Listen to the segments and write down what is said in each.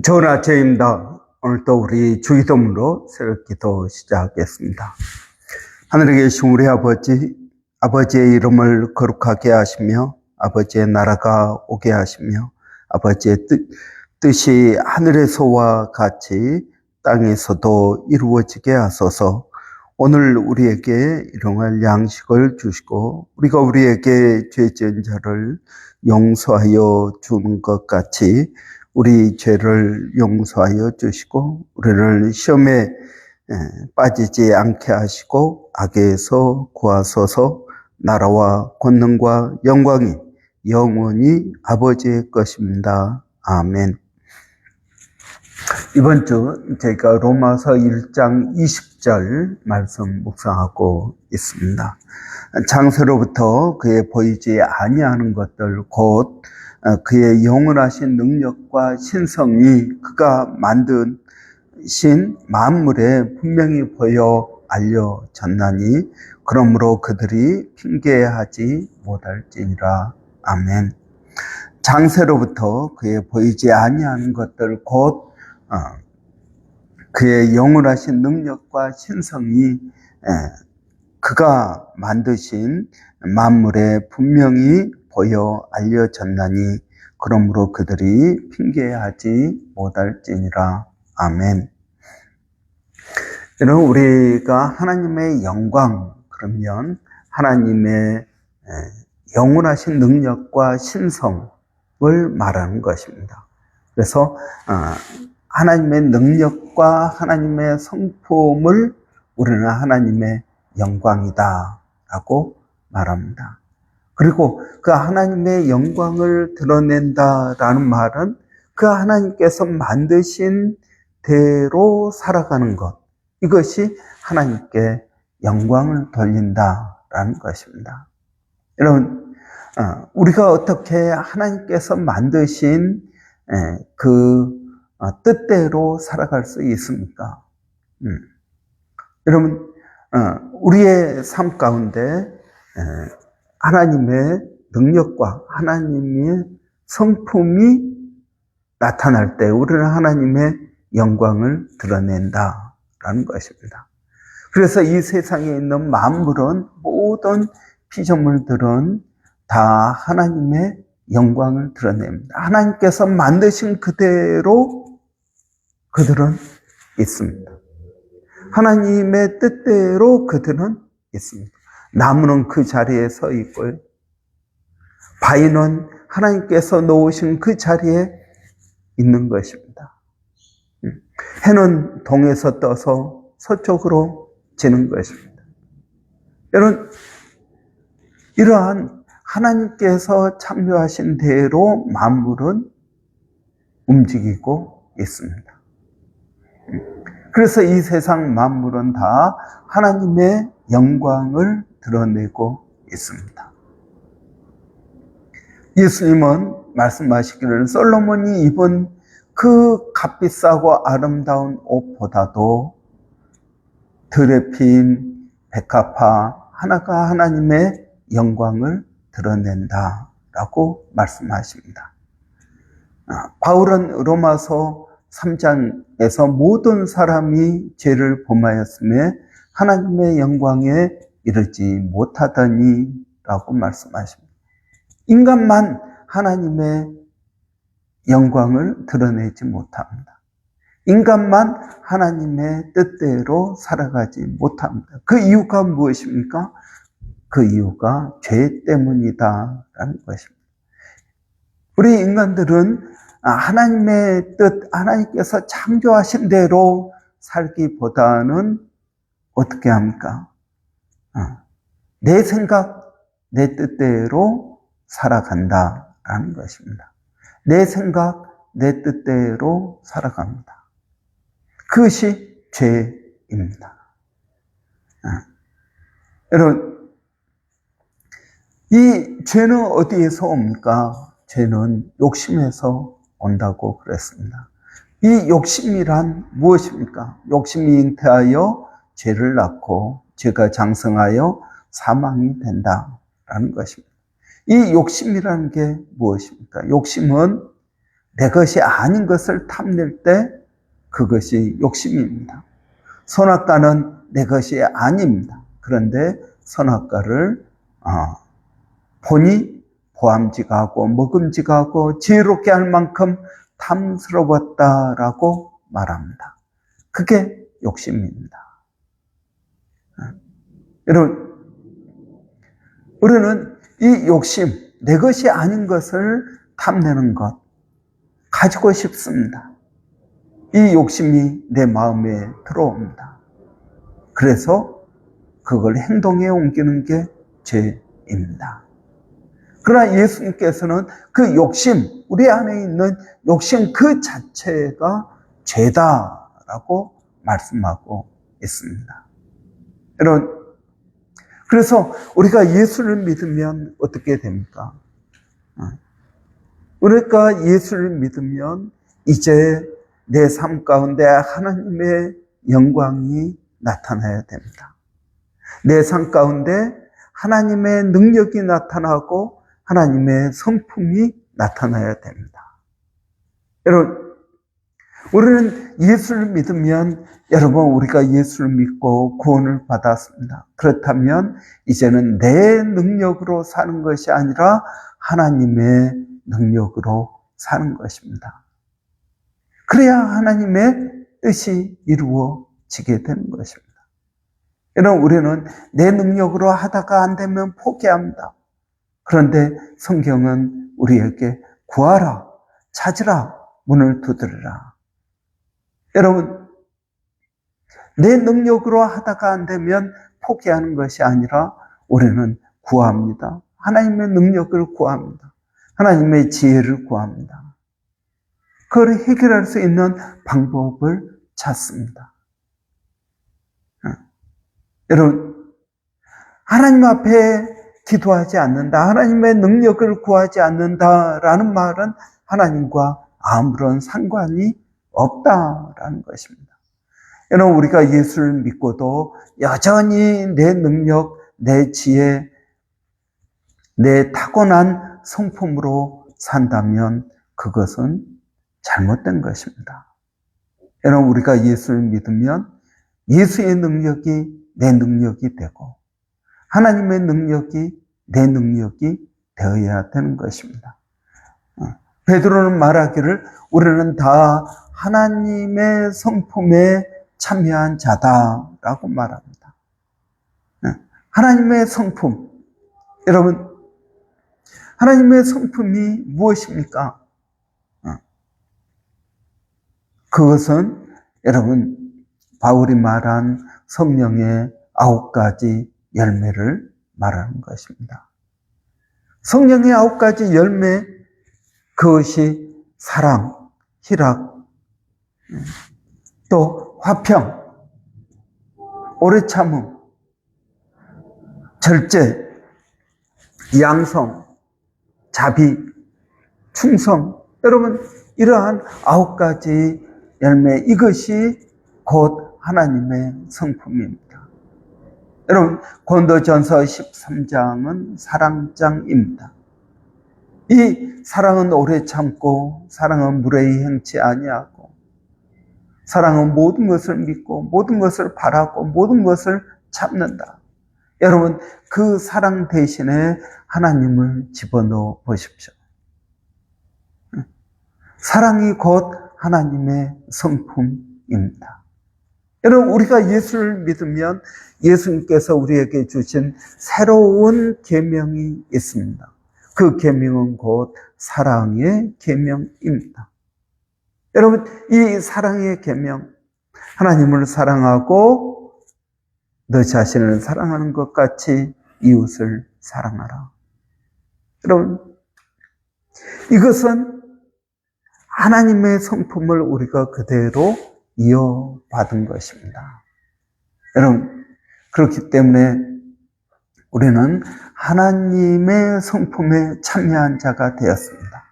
좋은 아침입니다. 오늘 또 우리 주기도문으로 새벽 기도 시작하겠습니다. 하늘에 계신 우리 아버지, 아버지의 이름을 거룩하게 하시며 아버지의 나라가 오게 하시며 아버지의 뜻이 하늘에서와 같이 땅에서도 이루어지게 하소서. 오늘 우리에게 일용할 양식을 주시고 우리가 우리에게 죄 지은 자를 용서하여 주는 것 같이 우리 죄를 용서하여 주시고 우리를 시험에 빠지지 않게 하시고 악에서 구하소서. 나라와 권능과 영광이 영원히 아버지의 것입니다. 아멘. 이번 주 저희가 로마서 1장 20절 말씀 묵상하고 있습니다. 창세로부터 그의 보이지 아니하는 것들 곧 그의 영원하신 능력과 신성이 그가 만드신 만물에 분명히 보여 알려졌나니 그러므로 그들이 핑계하지 못할지니라. 아멘. 창세로부터 그의 보이지 아니하는 것들 곧 그의 영원하신 능력과 신성이 그가 만드신 만물에 분명히 보여 알려졌나니 그러므로 그들이 핑계하지 못할지니라. 아멘. 여러분, 우리가 하나님의 영광 그러면 하나님의 영원하신 능력과 신성을 말하는 것입니다. 그래서 하나님의 능력과 하나님의 성품을 우리는 하나님의 영광이다 라고 말합니다. 그리고 그 하나님의 영광을 드러낸다라는 말은 그 하나님께서 만드신 대로 살아가는 것, 이것이 하나님께 영광을 돌린다라는 것입니다. 여러분, 우리가 어떻게 하나님께서 만드신 그 뜻대로 살아갈 수 있습니까? 여러분, 우리의 삶 가운데 하나님의 능력과 하나님의 성품이 나타날 때 우리는 하나님의 영광을 드러낸다라는 것입니다. 그래서 이 세상에 있는 만물은 모든 피조물들은 다 하나님의 영광을 드러냅니다. 하나님께서 만드신 그대로 그들은 있습니다. 하나님의 뜻대로 그들은 있습니다. 나무는 그 자리에 서 있고요. 바위는 하나님께서 놓으신 그 자리에 있는 것입니다. 해는 동에서 떠서 서쪽으로 지는 것입니다. 여러분, 이러한 하나님께서 창조하신 대로 만물은 움직이고 있습니다. 그래서 이 세상 만물은 다 하나님의 영광을 드러내고 있습니다. 예수님은 말씀하시기를 솔로몬이 입은 그 값비싸고 아름다운 옷보다도 들에 핀 백합화 하나가 하나님의 영광을 드러낸다라고 말씀하십니다. 바울은 로마서 3장에서 모든 사람이 죄를 범하였음에 하나님의 영광에 이르지 못하더니 라고 말씀하십니다. 인간만 하나님의 영광을 드러내지 못합니다. 인간만 하나님의 뜻대로 살아가지 못합니다. 그 이유가 무엇입니까? 그 이유가 죄 때문이다라는 것입니다. 우리 인간들은 하나님의 뜻, 하나님께서 창조하신 대로 살기보다는 어떻게 합니까? 내 생각, 내 뜻대로 살아간다라는 것입니다. 내 생각, 내 뜻대로 살아갑니다. 그것이 죄입니다. 여러분, 이 죄는 어디에서 옵니까? 죄는 욕심에서 온다고 그랬습니다. 이 욕심이란 무엇입니까? 욕심이 잉태하여 죄를 낳고 죄가 장성하여 사망이 된다라는 것입니다. 이 욕심이라는 게 무엇입니까? 욕심은 내 것이 아닌 것을 탐낼 때 그것이 욕심입니다. 선악과는 내 것이 아닙니다. 그런데 선악과를 보니 보암직하고 먹음직하고 지혜롭게 할 만큼 탐스러웠다라고 말합니다. 그게 욕심입니다. 여러분, 우리는 이 욕심, 내 것이 아닌 것을 탐내는 것 가지고 싶습니다. 이 욕심이 내 마음에 들어옵니다. 그래서 그걸 행동에 옮기는 게 죄입니다. 그러나 예수님께서는 그 욕심, 우리 안에 있는 욕심 그 자체가 죄다라고 말씀하고 있습니다. 여러분, 그래서 우리가 예수를 믿으면 어떻게 됩니까? 우리가 예수를 믿으면 이제 내 삶 가운데 하나님의 영광이 나타나야 됩니다. 내 삶 가운데 하나님의 능력이 나타나고 하나님의 성품이 나타나야 됩니다. 여러분, 우리는 예수를 믿으면, 여러분, 우리가 예수를 믿고 구원을 받았습니다. 그렇다면 이제는 내 능력으로 사는 것이 아니라 하나님의 능력으로 사는 것입니다. 그래야 하나님의 뜻이 이루어지게 되는 것입니다. 여러분, 우리는 내 능력으로 하다가 안 되면 포기합니다. 그런데 성경은 우리에게 구하라, 찾으라, 문을 두드리라. 여러분, 내 능력으로 하다가 안 되면 포기하는 것이 아니라 우리는 구합니다. 하나님의 능력을 구합니다. 하나님의 지혜를 구합니다. 그걸 해결할 수 있는 방법을 찾습니다. 여러분, 하나님 앞에 기도하지 않는다, 하나님의 능력을 구하지 않는다라는 말은 하나님과 아무런 상관이 없다라는 것입니다. 여러분, 우리가 예수를 믿고도 여전히 내 능력, 내 지혜, 내 타고난 성품으로 산다면 그것은 잘못된 것입니다. 여러분, 우리가 예수를 믿으면 예수의 능력이 내 능력이 되고 하나님의 능력이 내 능력이 되어야 되는 것입니다. 베드로는 말하기를 우리는 다 하나님의 성품에 참여한 자다라고 말합니다. 하나님의 성품, 여러분, 하나님의 성품이 무엇입니까? 그것은 여러분, 바울이 말한 성령의 9가지 열매를 말하는 것입니다. 성령의 9가지 열매, 그것이 사랑, 희락, 또 화평, 오래 참음, 절제, 양성, 자비, 충성. 여러분, 이러한 9가지 열매, 이것이 곧 하나님의 성품입니다. 여러분, 고린도전서 13장은 사랑장입니다. 이 사랑은 오래 참고, 사랑은 무례히 행치 아니하고, 사랑은 모든 것을 믿고, 모든 것을 바라고, 모든 것을 참는다. 여러분, 그 사랑 대신에 하나님을 집어넣어 보십시오. 사랑이 곧 하나님의 성품입니다. 여러분, 우리가 예수를 믿으면 예수님께서 우리에게 주신 새로운 계명이 있습니다. 그 계명은 곧 사랑의 계명입니다. 여러분, 이 사랑의 계명, 하나님을 사랑하고 너 자신을 사랑하는 것 같이 이웃을 사랑하라. 여러분, 이것은 하나님의 성품을 우리가 그대로 이어받은 것입니다. 여러분, 그렇기 때문에 우리는 하나님의 성품에 참여한 자가 되었습니다.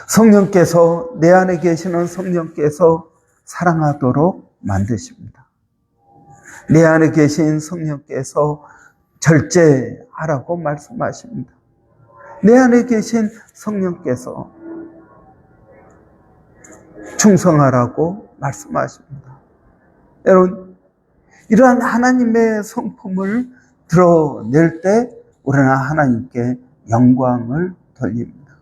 성령께서, 내 안에 계시는 성령께서 사랑하도록 만드십니다. 내 안에 계신 성령께서 절제하라고 말씀하십니다. 내 안에 계신 성령께서 충성하라고 말씀하십니다. 여러분, 이러한 하나님의 성품을 드러낼 때 우리는 하나님께 영광을 돌립니다.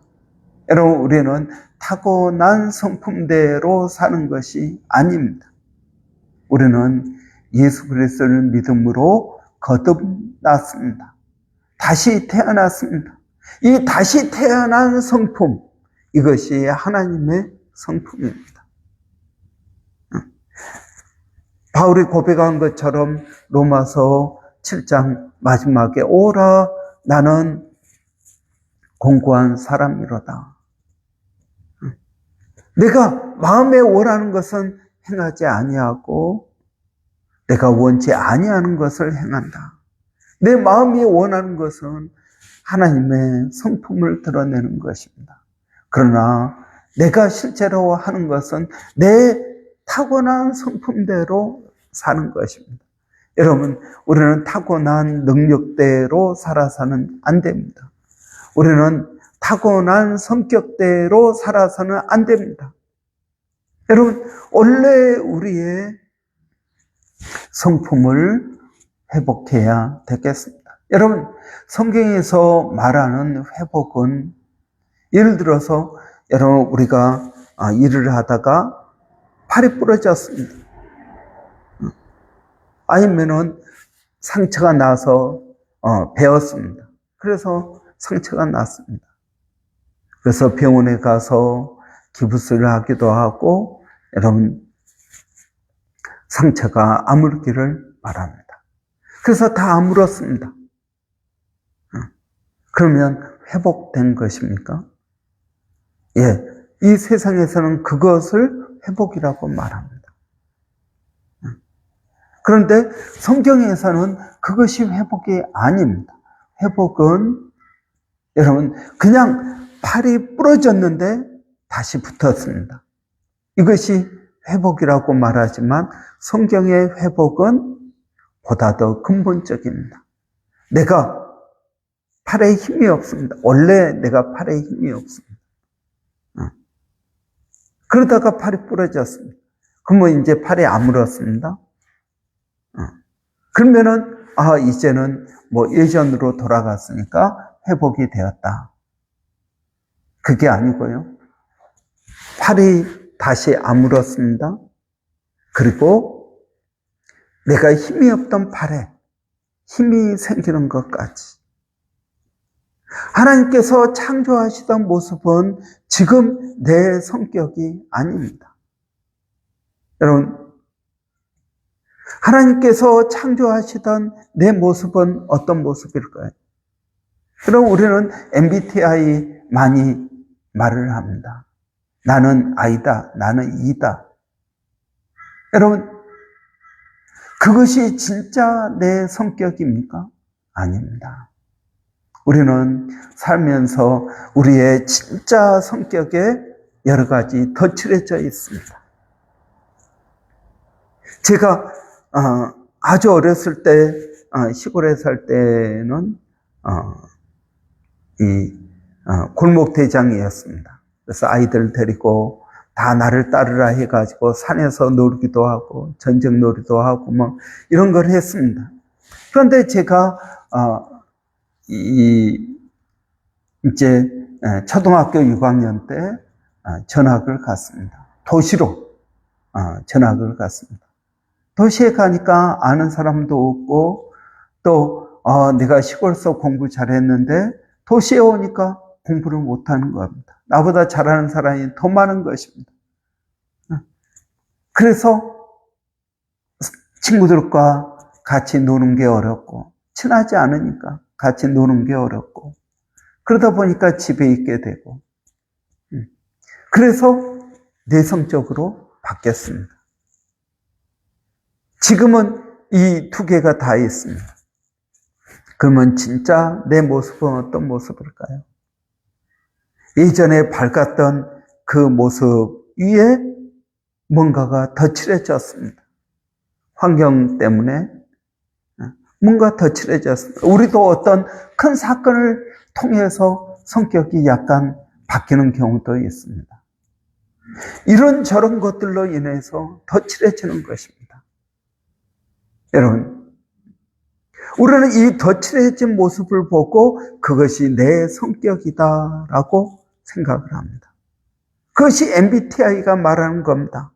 여러분, 우리는 타고난 성품대로 사는 것이 아닙니다. 우리는 예수 그리스도를 믿음으로 거듭났습니다. 다시 태어났습니다. 이 다시 태어난 성품, 이것이 하나님의 성품입니다. 바울이 고백한 것처럼 로마서 7장 마지막에 오라 나는 공고한 사람이로다. 내가 마음에 원하는 것은 행하지 아니하고 내가 원치 아니하는 것을 행한다. 내 마음이 원하는 것은 하나님의 성품을 드러내는 것입니다. 그러나 내가 실제로 하는 것은 내 타고난 성품대로 사는 것입니다. 여러분, 우리는 타고난 능력대로 살아서는 안 됩니다. 우리는 타고난 성격대로 살아서는 안 됩니다. 여러분, 원래 우리의 성품을 회복해야 되겠습니다. 여러분, 성경에서 말하는 회복은 예를 들어서 여러분 우리가 일을 하다가 팔이 부러졌습니다. 아니면은 상처가 나서 베었습니다. 그래서 상처가 났습니다. 그래서 병원에 가서 기부스를 하기도 하고 여러분 상처가 아물기를 바랍니다. 그래서 다 아물었습니다. 그러면 회복된 것입니까? 예, 이 세상에서는 그것을 회복이라고 말합니다. 그런데 성경에서는 그것이 회복이 아닙니다. 회복은 여러분 그냥 팔이 부러졌는데 다시 붙었습니다. 이것이 회복이라고 말하지만 성경의 회복은 보다 더 근본적입니다. 내가 팔에 힘이 없습니다. 원래 내가 팔에 힘이 없습니다. 그러다가 팔이 부러졌습니다. 그러면 이제 팔이 아물었습니다. 그러면은 이제는 뭐 예전으로 돌아갔으니까 회복이 되었다. 그게 아니고요. 팔이 다시 아물었습니다. 그리고 내가 힘이 없던 팔에 힘이 생기는 것까지. 하나님께서 창조하시던 모습은 지금 내 성격이 아닙니다. 여러분, 하나님께서 창조하시던 내 모습은 어떤 모습일까요? 그럼 우리는 MBTI 많이 말을 합니다. 나는 I다, 나는 E다. 여러분, 그것이 진짜 내 성격입니까? 아닙니다. 우리는 살면서 우리의 진짜 성격에 여러 가지 덧칠해져 있습니다. 제가 아주 어렸을 때 시골에 살 때는 골목 대장이었습니다. 그래서 아이들 데리고 다 나를 따르라 해가지고 산에서 놀기도 하고 전쟁 놀이도 하고 뭐 이런 걸 했습니다. 그런데 제가 이제 초등학교 6학년 때 전학을 갔습니다. 도시로 전학을 갔습니다. 도시에 가니까 아는 사람도 없고 또 내가 시골에서 공부 잘했는데 도시에 오니까 공부를 못하는 겁니다. 나보다 잘하는 사람이 더 많은 것입니다. 그래서 친구들과 같이 노는 게 어렵고 친하지 않으니까 같이 노는 게 어렵고 그러다 보니까 집에 있게 되고 그래서 내성적으로 바뀌었습니다. 지금은 이 두 개가 다 있습니다. 그러면 진짜 내 모습은 어떤 모습일까요? 예전에 밝았던 그 모습 위에 뭔가가 덧칠해졌습니다. 환경 때문에 뭔가 덧칠해졌습니다. 우리도 어떤 큰 사건을 통해서 성격이 약간 바뀌는 경우도 있습니다. 이런저런 것들로 인해서 더 칠해지는 것입니다. 여러분, 우리는 이 더 칠해진 모습을 보고 그것이 내 성격이다라고 생각을 합니다. 그것이 MBTI가 말하는 겁니다.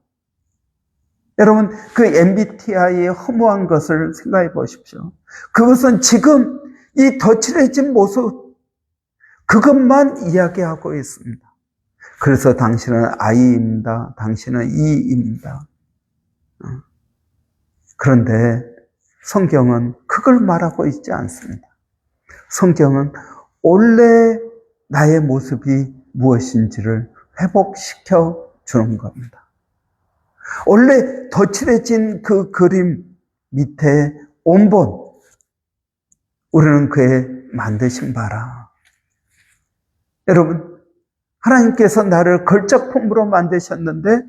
여러분, 그 MBTI의 허무한 것을 생각해 보십시오. 그것은 지금 이 더 칠해진 모습, 그것만 이야기하고 있습니다. 그래서 당신은 I입니다. 당신은 E입니다. 그런데 성경은 그걸 말하고 있지 않습니다. 성경은 원래 나의 모습이 무엇인지를 회복시켜 주는 겁니다. 원래 더 칠해진 그 그림 밑에 원본, 우리는 그의 만드신 바라. 여러분, 하나님께서 나를 걸작품으로 만드셨는데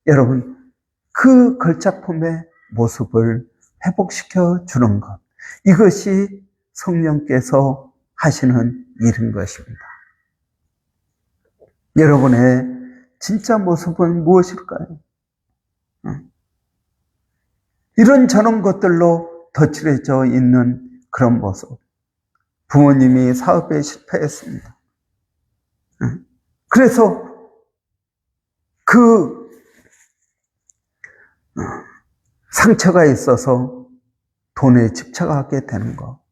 여러분, 그 걸작품의 모습을 회복시켜 주는 것, 이것이 성령께서 하시는 일인 것입니다. 여러분의 진짜 모습은 무엇일까요? 이런저런 것들로 덧칠해져 있는 그런 모습. 부모님이 사업에 실패했습니다. 그래서 그 상처가 있어서 돈에 집착하게 되는 거.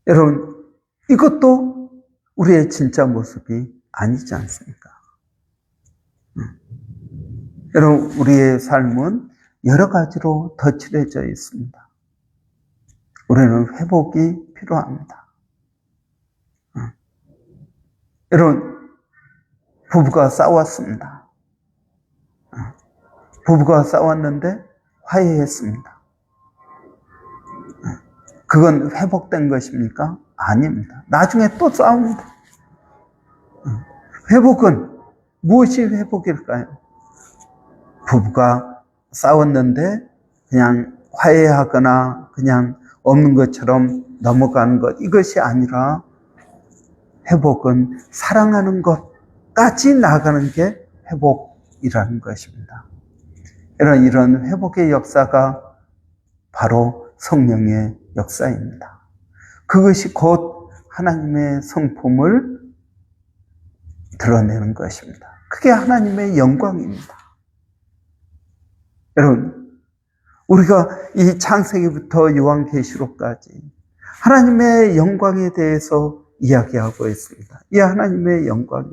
여러분, 이것도 우리의 진짜 모습이 아니지 않습니까? 여러분, 우리의 삶은 여러 가지로 덧칠해져 있습니다. 우리는 회복이 필요합니다. 여러분, 부부가 싸웠습니다. 부부가 싸웠는데 화해했습니다. 그건 회복된 것입니까? 아닙니다. 나중에 또 싸웁니다. 회복은 무엇이 회복일까요? 부부가 싸웠는데 그냥 화해하거나 그냥 없는 것처럼 넘어가는 것, 이것이 아니라 회복은 사랑하는 것까지 나가는 게 회복이라는 것입니다. 이런 회복의 역사가 바로 성령의 역사입니다. 그것이 곧 하나님의 성품을 드러내는 것입니다. 그게 하나님의 영광입니다. 여러분, 우리가 이 창세기부터 요한계시록까지 하나님의 영광에 대해서 이야기하고 있습니다. 이 하나님의 영광이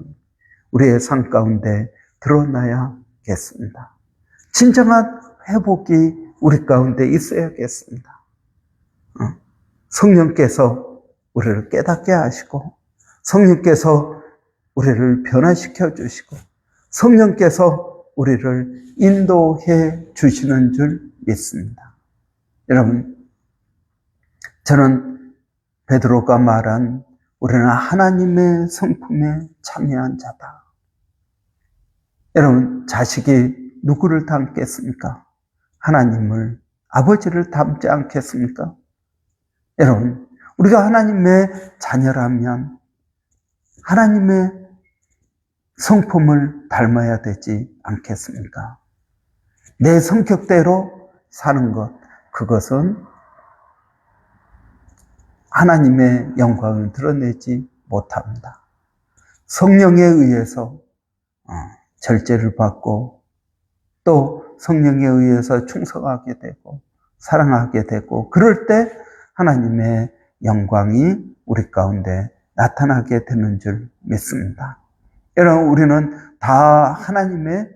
우리의 삶 가운데 드러나야겠습니다. 진정한 회복이 우리 가운데 있어야겠습니다. 성령께서 우리를 깨닫게 하시고, 성령께서 우리를 변화시켜 주시고, 성령께서 우리를 인도해 주시는 줄 믿습니다. 여러분, 저는 베드로가 말한 우리는 하나님의 성품에 참여한 자다. 여러분, 자식이 누구를 닮겠습니까? 하나님을, 아버지를 닮지 않겠습니까? 여러분, 우리가 하나님의 자녀라면 하나님의 성품을 닮아야 되지 않겠습니까? 내 성격대로 사는 것, 그것은 하나님의 영광을 드러내지 못합니다. 성령에 의해서 절제를 받고 또 성령에 의해서 충성하게 되고 사랑하게 되고, 그럴 때 하나님의 영광이 우리 가운데 나타나게 되는 줄 믿습니다. 여러분, 우리는 다 하나님의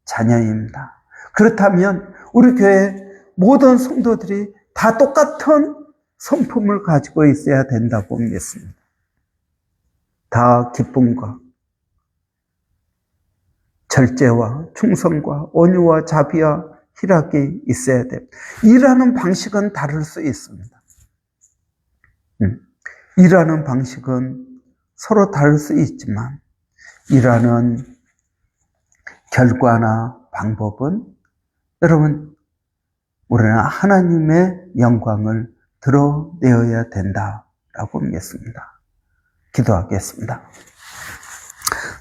자녀입니다. 그렇다면 우리 교회 모든 성도들이 다 똑같은 성품을 가지고 있어야 된다고 믿습니다. 다 기쁨과 절제와 충성과 온유와 자비와 희락이 있어야 됩니다. 일하는 방식은 다를 수 있습니다. 일하는 방식은 서로 다를 수 있지만 일하는 결과나 방법은 여러분, 우리는 하나님의 영광을 드러내어야 된다라고 믿습니다. 기도하겠습니다.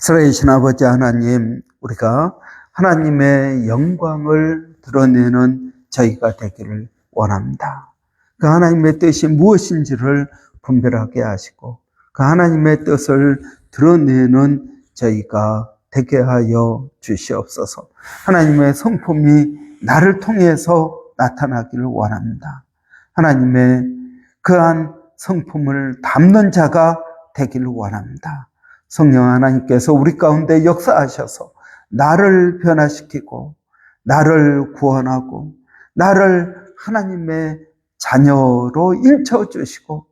살아계신 아버지 하나님, 우리가 하나님의 영광을 드러내는 저희가 되기를 원합니다. 그 하나님의 뜻이 무엇인지를 분별하게 하시고 그 하나님의 뜻을 드러내는 저희가 되게 하여 주시옵소서. 하나님의 성품이 나를 통해서 나타나기를 원합니다. 하나님의 그러한 성품을 담는 자가 되기를 원합니다. 성령 하나님께서 우리 가운데 역사하셔서 나를 변화시키고 나를 구원하고 나를 하나님의 자녀로 인쳐주시고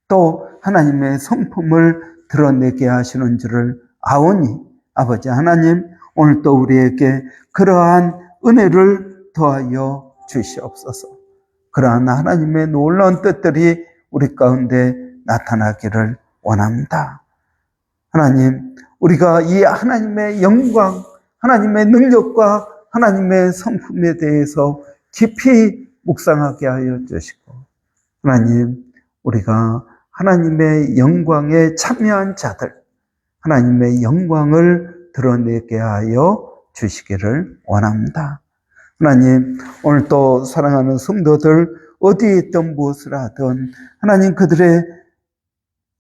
또 하나님의 성품을 드러내게 하시는 줄을 아오니 아버지 하나님, 오늘 또 우리에게 그러한 은혜를 더하여 주시옵소서. 그러한 하나님의 놀라운 뜻들이 우리 가운데 나타나기를 원합니다. 하나님, 우리가 이 하나님의 영광, 하나님의 능력과 하나님의 성품에 대해서 깊이 묵상하게 하여 주시고, 하나님, 우리가 하나님의 영광에 참여한 자들, 하나님의 영광을 드러내게 하여 주시기를 원합니다. 하나님, 오늘 또 사랑하는 성도들 어디에 있든 무엇을 하든 하나님 그들의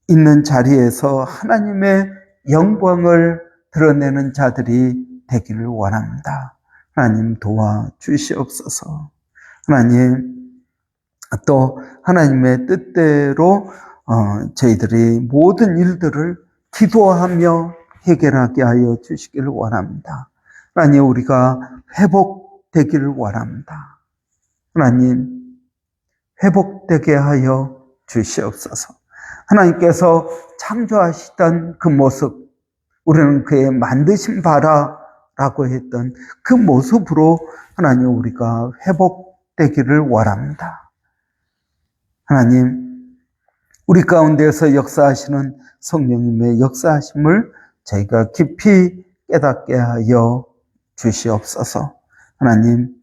있는 자리에서 하나님의 영광을 드러내는 자들이 되기를 원합니다. 하나님 도와주시옵소서. 하나님 또 하나님의 뜻대로 저희들이 모든 일들을 기도하며 해결하게 하여 주시기를 원합니다. 하나님 우리가 회복되기를 원합니다. 하나님 회복되게 하여 주시옵소서. 하나님께서 창조하시던 그 모습, 우리는 그의 만드신 바라라고 했던 그 모습으로 하나님 우리가 회복되기를 원합니다. 하나님, 우리 가운데서 역사하시는 성령님의 역사하심을 저희가 깊이 깨닫게 하여 주시옵소서. 하나님,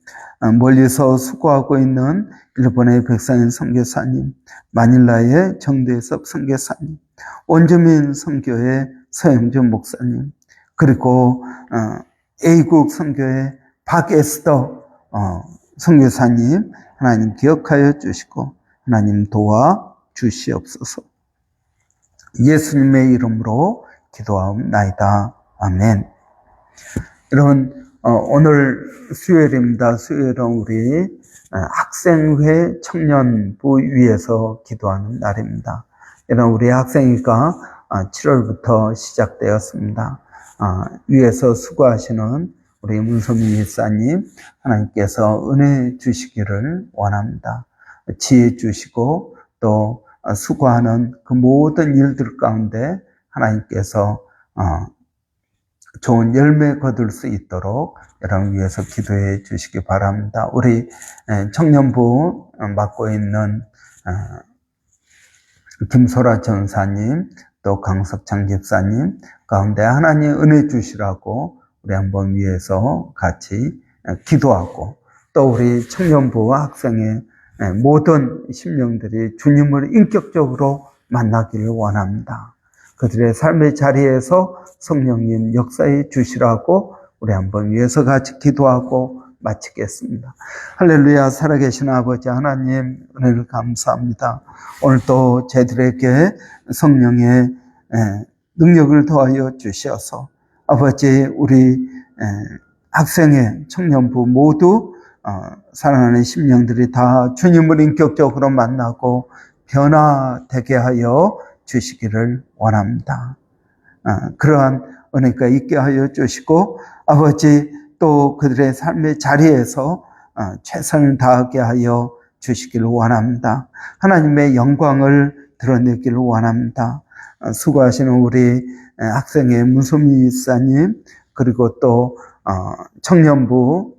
멀리서 수고하고 있는 일본의 백상현 선교사님, 마닐라의 정대섭 선교사님, 원주민 선교의 서영준 목사님, 그리고 A국 선교의 박에스더 선교사님, 하나님 기억하여 주시고 하나님 도와 주시옵소서. 예수님의 이름으로 기도하옵나이다. 아멘. 여러분, 오늘 수요일입니다. 수요일은 우리 학생회 청년부 위에서 기도하는 날입니다. 여러분, 우리 학생회가 7월부터 시작되었습니다. 위에서 수고하시는 우리 문소민 일사님, 하나님께서 은혜 주시기를 원합니다. 지혜 주시고 또 수고하는 그 모든 일들 가운데 하나님께서 좋은 열매 거둘 수 있도록 여러분 위해서 기도해 주시기 바랍니다. 우리 청년부 맡고 있는 김소라 전사님, 또 강석창 집사님 가운데 하나님 은혜 주시라고 우리 한번 위해서 같이 기도하고, 또 우리 청년부 학생의 모든 심령들이 주님을 인격적으로 만나기를 원합니다. 그들의 삶의 자리에서 성령님 역사해 주시라고 우리 한번 위해서 같이 기도하고 마치겠습니다. 할렐루야. 살아계신 아버지 하나님, 은혜를 감사합니다. 오늘도 저희들에게 성령의 능력을 더하여 주셔서 아버지 우리 학생회 청년부 모두 사랑하는 심령들이 다 주님을 인격적으로 만나고 변화되게 하여 주시기를 원합니다. 그러한 은혜가 있게 하여 주시고 아버지 또 그들의 삶의 자리에서 최선을 다하게 하여 주시기를 원합니다. 하나님의 영광을 드러내기를 원합니다. 수고하시는 우리 학생의 문소미 일사님, 그리고 또 청년부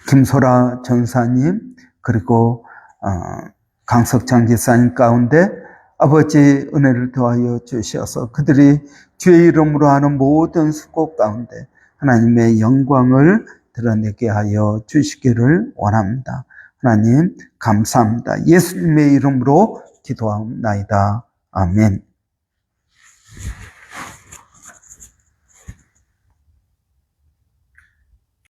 김소라 전사님, 그리고 강석창 기사님 가운데 아버지 은혜를 더하여 주셔서 그들이 주의 이름으로 하는 모든 수고 가운데 하나님의 영광을 드러내게 하여 주시기를 원합니다. 하나님 감사합니다. 예수님의 이름으로 기도하옵나이다. 아멘.